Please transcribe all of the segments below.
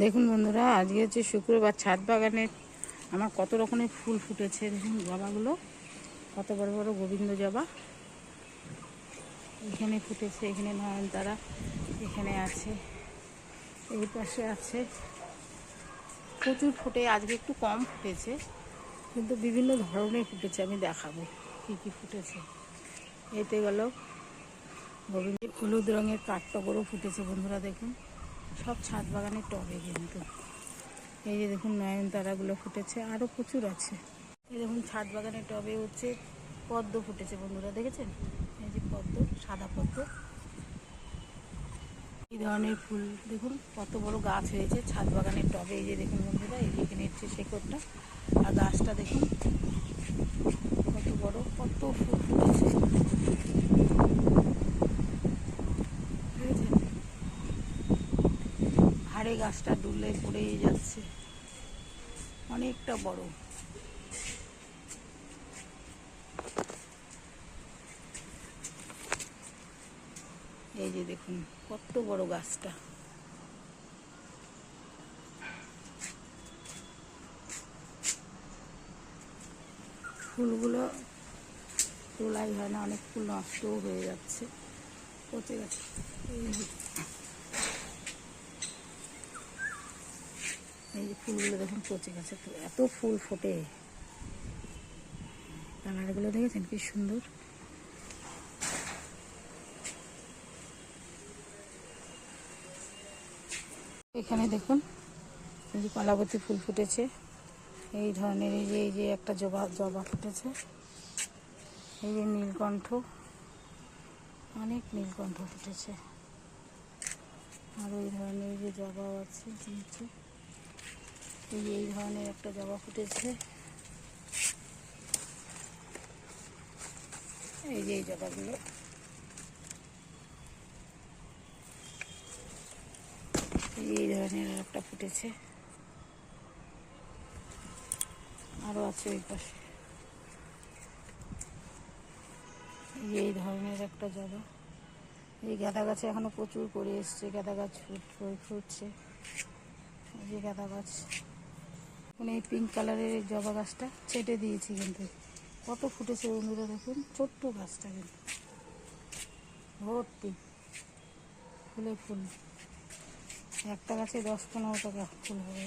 দেখুন বন্ধুরা, আজকে হচ্ছে শুক্রবার। ছাদ বাগানে আমার কত রকমের ফুল ফুটেছে। দেখুন জবাগুলো কত বড় বড় গোবিন্দ জবা এখানে ফুটেছে। এখানে নয়নতারা এখানে আছে, এই পাশে আছে। প্রচুর ফুটে, আজকে একটু কম ফুটেছে কিন্তু বিভিন্ন ধরনের ফুটেছে। আমি দেখাবো কি কি ফুটেছে। এতে গেল গোবিন্দ হলুদ রঙের কাঠটগরও ফুটেছে বন্ধুরা। দেখুন সব ছাদ বাগানের টবে কিন্তু। এই যে দেখুন নয়নতারাগুলো ফুটেছে, আরও প্রচুর আছে। এই দেখুন ছাদ বাগানের টবে হচ্ছে পদ্ম ফুটেছে বন্ধুরা, দেখেছেন? এই যে পদ্ম, সাদা পদ্ম। এই ধরনের ফুল দেখুন কত বড় গাছ হয়েছে ছাদ বাগানের টবে। এই যে দেখুন বন্ধুরা, এই যে এখানে হচ্ছে শেকড়টা, আর গাছটা দেখুন কত বড়, কত ফুল ফুটেছে। দেখেছেন? হাড়ে গাছটা ডুলে পড়েই যাচ্ছে, অনেকটা বড়। এই যে দেখুন কত বড় গাছটা। ফুলগুলো তোলাই হয় না, অনেক ফুল নষ্টও হয়ে যাচ্ছে, পচে গেছে। এই যে ফুলগুলো দেখুন পচে গেছে, এত ফুল ফোটে। কালারগুলো দেখেছেন কি সুন্দর। এখানে দেখুন এই যে কলাবতী ফুল ফুটেছে এই ধরনের। এই যে একটা জবা ফুটেছে। এই যে নীলকণ্ঠ, অনেক নীলকণ্ঠ ফুটেছে। আর ওই ধরনের এই যে জবাও আছে নিচে। এই ধরনের একটা জবা ফুটেছে। এই যে এই জবাগুলো, এই ধরনের একটা ফুটেছে, আরও আছে ওই পাশে। এই ধরনের একটা জবা। এই গাঁদা গাছে এখনো প্রচুর করে এসছে, গাঁদা গাছ ফুটছে। এই যে গাঁদা গাছ। এখন এই পিঙ্ক কালারের এই জবা গাছটা ছেটে দিয়েছি, কিন্তু কত ফুটেছে বন্ধুরা দেখুন। ছোট্ট গাছটা কিন্তু ভর্তি ফুলে ফুল। একটা গাছে 10-15টা ফুল হবে।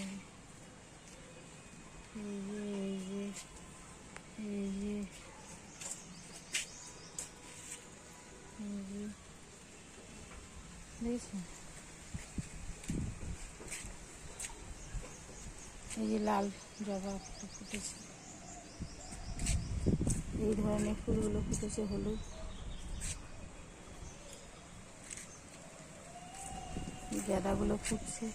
এই যে এই যে এই যে এই যে দেখছেন? এই যে লাল জবা একটা ফুটেছে। এই ধরনের ফুলগুলো ফুটেছে, হলুদ। গাঁদাগুলো ফুটছে।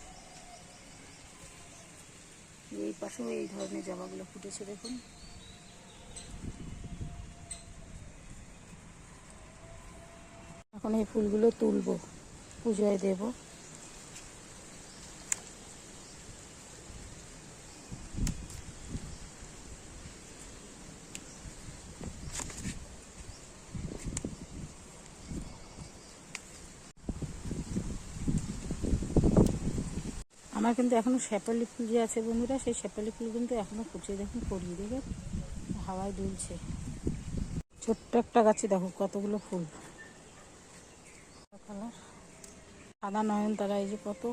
এই পাশেও এই ধরনের জবাগুলো ফুটেছে দেখুন। এখন এই ফুলগুলো তুলবো, পুজোয় দেব। আমার কিন্তু এখনো শেফালি ফুল যে আছে বন্ধুরা, সেই শেফালি ফুল কিন্তু এখনো ফুটছে। দেখুন পরিয়ে দেখে হাওয়ায় দুলছে। ছোট্ট একটা গাছে দেখো কতগুলো ফুল। কালার সাদা নয়নতারা, এই যে কত,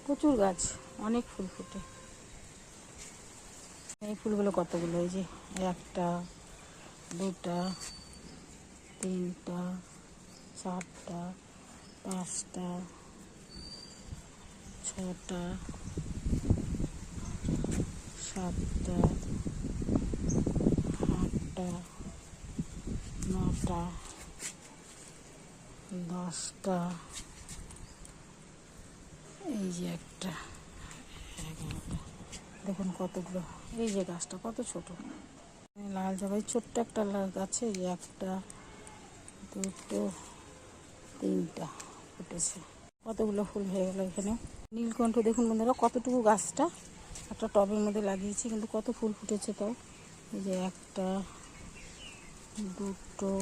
প্রচুর গাছ, অনেক ফুল ফুটে। এই ফুলগুলো কতগুলো, এই যে 1টা 2টা 3টা 4টা 5টা 6টা 7টা 8টা 9টা 10টা। এই যে একটা 11টা। দেখুন কতগুলো। এই যে গাছটা কত ছোট, লাল জবাই ছোট্ট একটা লাল গাছে 1টা 2টো 3টা ফুটেছে। কতগুলো ফুল হয়ে গেল এখানে। নীলকণ্ঠ দেখুন বন্ধুরা, কতটুকু গাছটা একটা টবের মধ্যে লাগিয়েছি, কিন্তু কত ফুল ফুটেছে তাও। এই যে 1টা 2টো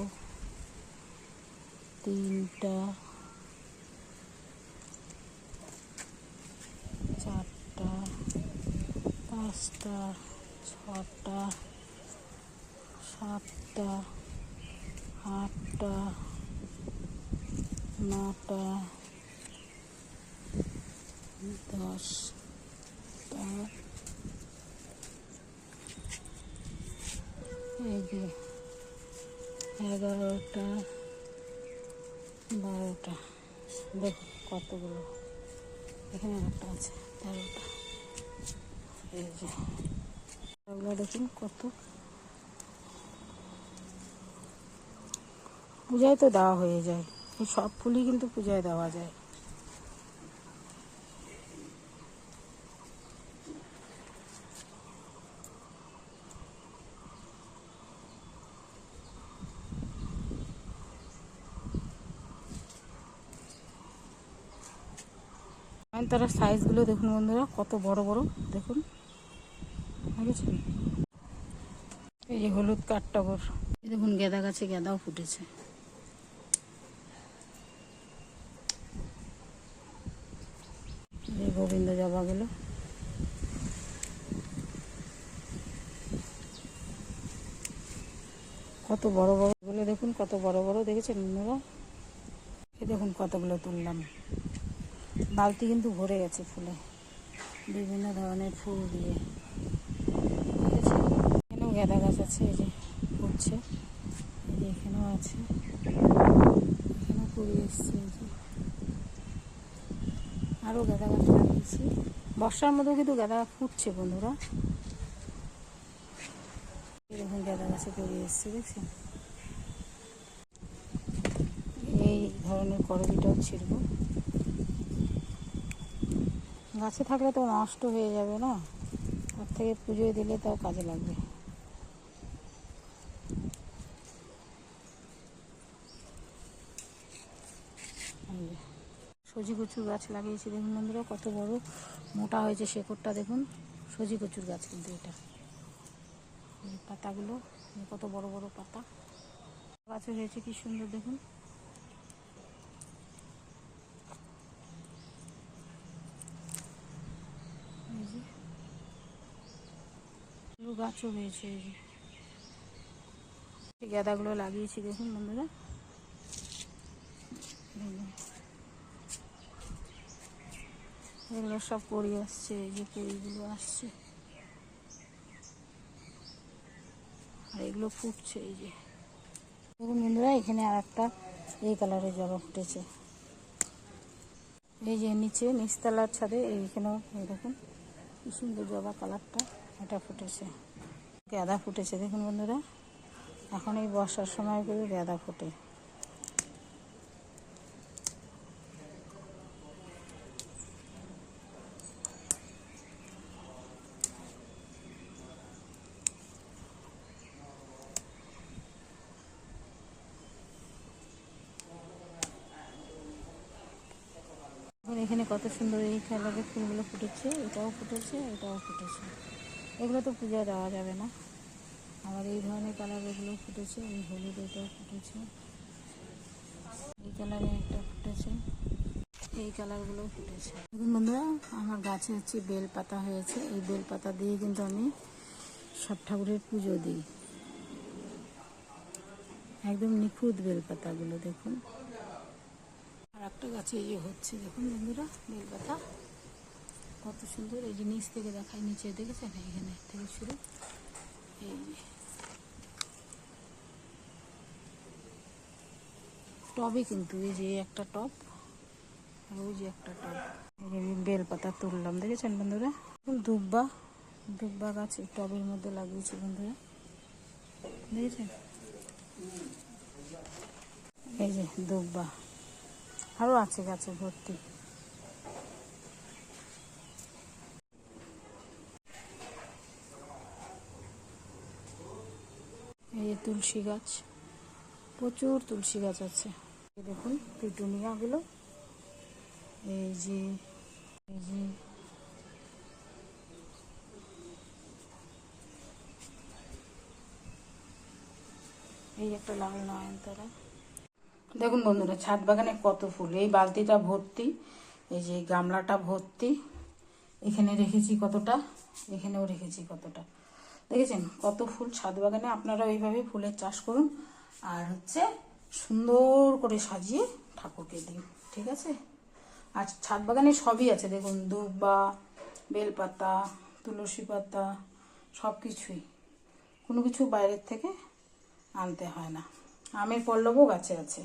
3টা চারটা, পাঁচটা, ছটা, সাতটা, আটটা, নটা, 10টা, এই যে 11টা, 12টা। দেখুন কতগুলো, এখানে একটা আছে 13টা। এই যে এগুলো দেখুন কত, পূজায় তো দেওয়া হয়ে যায়, এই সব ফুলই কিন্তু পূজায় দেওয়া যায়। নয়নতারার সাইজগুলো দেখুন বন্ধুরা, কত বড় বড় দেখুন, বুঝেছেন? এই যে হলুদ কাঠটগর, এই দেখুন গাঁদা গাছে গাঁদাও ফুটেছে। এই গোবিন্দ জবাগুলো, কত বড় বড় গুলো দেখুন, কত বড় বড়, দেখেছেন বন্ধুরা? এই দেখুন কতগুলো তুললাম, বালতি কিন্তু ভরে গেছে ফুলে, বিভিন্ন ধরনের ফুল দিয়ে। এখানেও গাঁদা গাছ আছে, এই যে ফুটছে, এই যে এখানেও আছে, এখানেও কুড়ি এসছে। এই যে আরও গাঁদা গাছ লাগিয়েছি, বর্ষার মধ্যেও কিন্তু গাঁদা ফুটছে বন্ধুরা। এরকম গাঁদা গাছে কুড়ি এসছে, দেখছেন? এই ধরনের করবিটাও ছিড়ব, গাছে থাকলে তো নষ্ট হয়ে যাবে না, তার থেকে পুজোয় দিলে তাও কাজে লাগবে। সজি কচুর গাছ লাগিয়েছি দেখুন বন্ধুরা, কত বড় মোটা হয়েছে শেকড়টা, দেখুন সজি কচুর গাছ কিন্তু এটা। এই পাতাগুলো কত বড় বড় পাতা, গাছে হয়েছে কি সুন্দর দেখুন। এই যে গাছও হয়েছে, এই যে গাঁদাগুলো লাগিয়েছি দেখুন বন্ধুরা, এগুলো সব কড়ি আসছে, এই যে কড়িগুলো আসছে, আর এগুলো ফুটছে। এই যে দেখুন বন্ধুরা, এখানে আর একটা এই কালারের জবা ফুটেছে, এই যে নিচে নিচতলার ছাদে এইখানেও এই দেখুন কি সুন্দর জবা কালারটা, এটা ফুটেছে। গাঁদা ফুটেছে দেখুন বন্ধুরা, এখন এই বর্ষার সময় করে গাঁদা ফোটে। এখানে কত সুন্দর এই কালারের ফুলগুলো ফুটেছে, এটাও ফুটেছে, এটাও ফুটেছে। এগুলো তো পূজায় দেওয়া যাবে না, আবার এই ধরনের কালার এগুলো ফুটেছে, এই হলুদ এটাও ফুটেছে, এই কালারে একটা ফুটেছে, এই কালারগুলো ফুটেছে। দেখুন বন্ধুরা, আমার গাছে হচ্ছে বেল পাতা হয়েছে, এই বেল পাতা দিয়ে কিন্তু আমি সব ঠাকুরের পুজো দিই, একদম নিখুঁত বেল পাতাগুলো দেখুন। আর একটা গাছে এই যে হচ্ছে দেখুন বন্ধুরা, বেল পাতা কত সুন্দর, এই যে নিচ থেকে দেখায়, নিচে দেখেছেন এখানে থেকে শুরু, এই যে টবে কিন্তু, এই যে একটা টব আর ওই যে একটা টব, বেল পাতা তুললাম, দেখেছেন বন্ধুরা? দুব্বা, দুব্বা গাছ এই টবের মধ্যে লাগিয়েছি বন্ধুরা, দেখেছেন? এই যে দুব্বা, আরও আছে গাছে ভর্তি। এই যে তুলসী গাছ, প্রচুর তুলসী গাছ আছে, দেখুন পিটুনিয়াগুলো, এই যে এই যে এই একটা লাল নয়নতারা। দেখুন বন্ধুরা, ছাদ বাগানে কত ফুল, এই বালতিটা ভর্তি, এই যে গামলাটা ভর্তি, এখানে রেখেছি কতটা, এখানেও রেখেছি কতটা। দেখেছেন কত ফুল ছাদ বাগানে। আপনারা ওইভাবে ফুলের চাষ করুন আর হচ্ছে সুন্দর করে সাজিয়ে ঠাকুরকে দিন, ঠিক আছে। আর ছাদ বাগানে সবই আছে দেখুন, দুর্বা, বেলপাতা, তুলসী পাতা, সব কিছুই, কোনো কিছু বাইরের থেকে আনতে হয় না। আমের পল্লবও গাছে আছে।